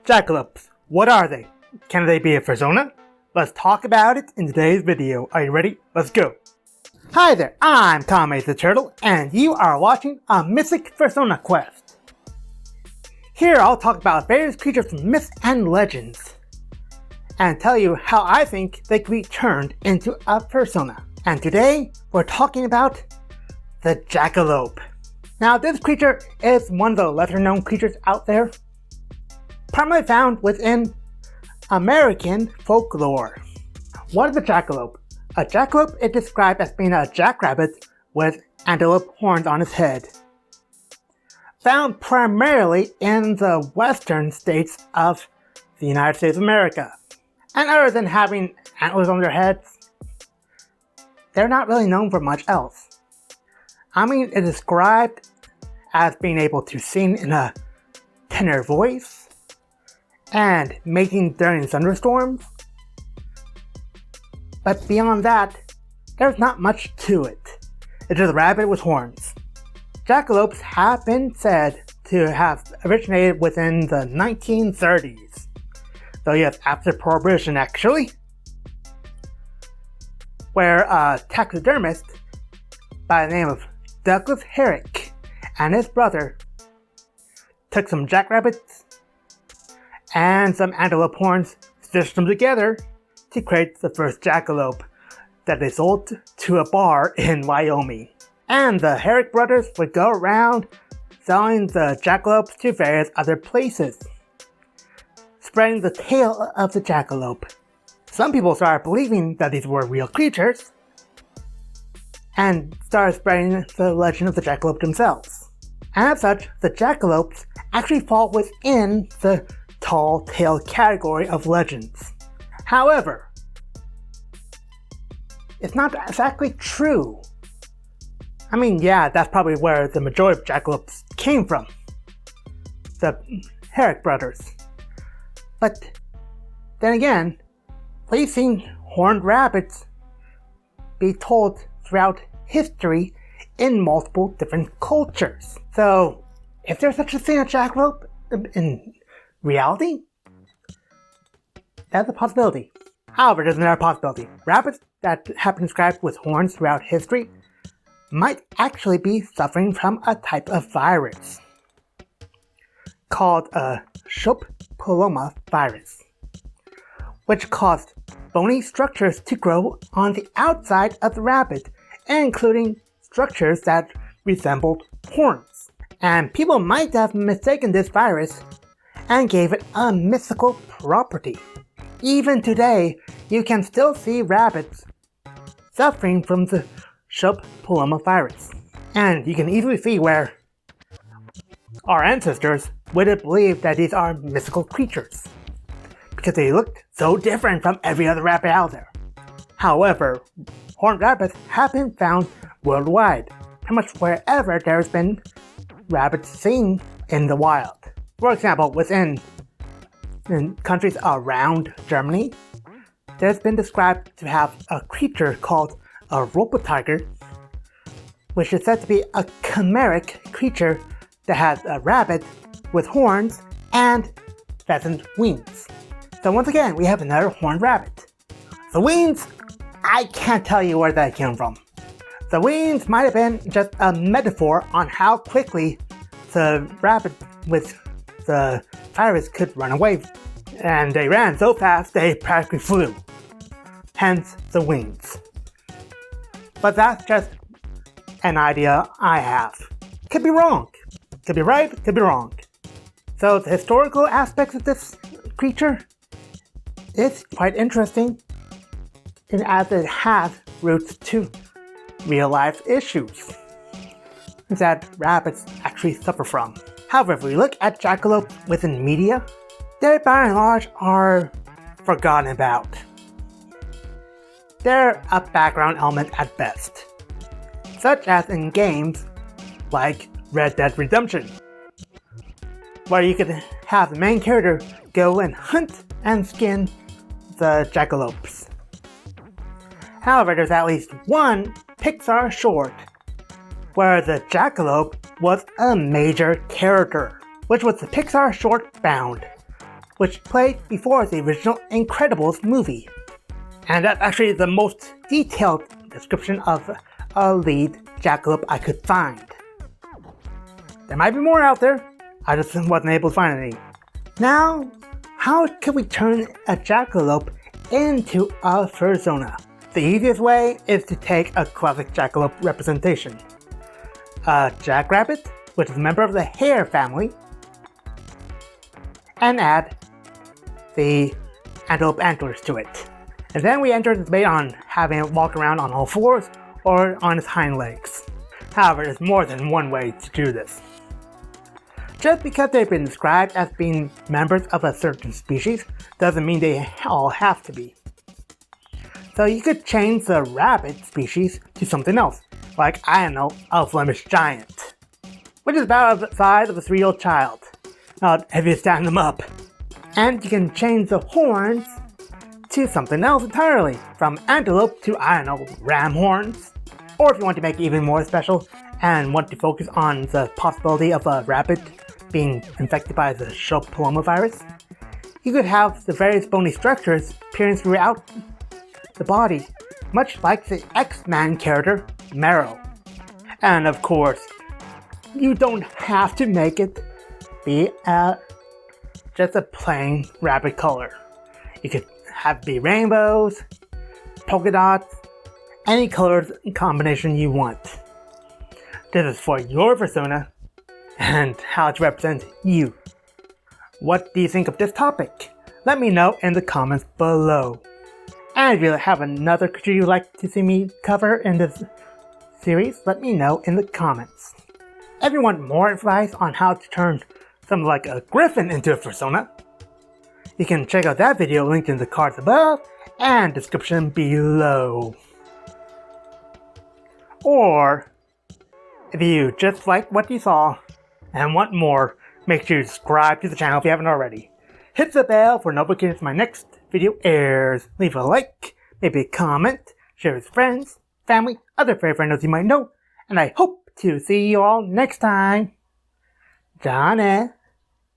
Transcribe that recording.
Jackalopes, what are they? Can they be a Fursona? Let's talk about it in today's video. Are you ready? Let's go! Hi there, I'm Kame the Turtle, and you are watching a Mythic Fursona quest. Here I'll talk about various creatures from myths and legends, and tell you how I think they could be turned into a Fursona. And today, we're talking about the Jackalope. Now this creature is one of the lesser known creatures out there, primarily found within American folklore. What is a jackalope? A jackalope is described as being a jackrabbit with antelope horns on its head. Found primarily in the western states of the United States of America. And other than having antlers on their heads, they're not really known for much else. I mean, it's described as being able to sing in a tenor voice, and mating during thunderstorms. But beyond that, there's not much to it. It's just a rabbit with horns. Jackalopes have been said to have originated within the 1930s. So yes, after Prohibition actually. Where a taxidermist by the name of Douglas Herrick and his brother took some jackrabbits and some antelope horns, stitched them together to create the first jackalope that they sold to a bar in Wyoming. And the Herrick brothers would go around selling the jackalopes to various other places, spreading the tale of the jackalope. Some people started believing that these were real creatures, and started spreading the legend of the jackalope themselves. And as such, the jackalopes actually fall within the tall tale category of legends. However, it's not exactly true. I mean, yeah, that's probably where the majority of jackalopes came from. The Herrick brothers. But then again, we've seen horned rabbits be told throughout history in multiple different cultures. So, if there's such a thing as jackalope in reality, that's a possibility. However, there's another possibility. Rabbits that have been described with horns throughout history might actually be suffering from a type of virus called a Shopoloma virus, which caused bony structures to grow on the outside of the rabbit, including structures that resembled horns. And people might have mistaken this virus and gave it a mythical property. Even today, you can still see rabbits suffering from the Shopoloma virus. And you can easily see where our ancestors would have believed that these are mythical creatures, because they looked so different from every other rabbit out there. However, horned rabbits have been found worldwide, pretty much wherever there's been rabbits seen in the wild. For example, in countries around Germany, there's been described to have a creature called a robotiger, which is said to be a chimeric creature that has a rabbit with horns and pheasant wings. So once again, we have another horned rabbit. The wings, I can't tell you where that came from. The wings might have been just a metaphor on how quickly the rabbit with the virus could run away, and they ran so fast they practically flew. Hence the wings. But that's just an idea I have. Could be wrong. Could be right, could be wrong. So the historical aspects of this creature is quite interesting, as it has roots to real life issues that rabbits actually suffer from. However, if we look at jackalopes within media, they by and large are forgotten about. They're a background element at best, such as in games like Red Dead Redemption, where you could have the main character go and hunt and skin the jackalopes. However, there's at least one Pixar short where the jackalope was a major character, which was the Pixar short Bound, which played before the original Incredibles movie. And that's actually the most detailed description of a lead jackalope I could find. There might be more out there, I just wasn't able to find any. Now, how can we turn a jackalope into a fursona? The easiest way is to take a classic jackalope representation. A jackrabbit, which is a member of the hare family, and add the antelope antlers to it. And then we enter the debate on having it walk around on all fours or on its hind legs. However, there's more than one way to do this. Just because they've been described as being members of a certain species doesn't mean they all have to be. So you could change the rabbit species to something else, like, I don't know, a Flemish giant, which is about the size of a 3-year-old child, if you stand them up. And you can change the horns to something else entirely, from antelope to, I don't know, ram horns. Or if you want to make it even more special and want to focus on the possibility of a rabbit being infected by the virus, you could have the various bony structures appearing throughout the body, much like the X-Men character Marrow. And of course, you don't have to make it be just a plain rabbit color. You could have it be rainbows, polka dots, any colors combination you want. This is for your fursona and how to represent you. What do you think of this topic? Let me know in the comments below. And if you have another creature you'd like to see me cover in this series, let me know in the comments. If you want more advice on how to turn something like a griffin into a fursona, you can check out that video linked in the cards above and description below. Or, if you just like what you saw and want more, make sure you subscribe to the channel if you haven't already. Hit the bell for notifications when my next video airs. Leave a like, maybe a comment, share with friends, family, other furry friends you might know, and I hope to see you all next time. Johnny.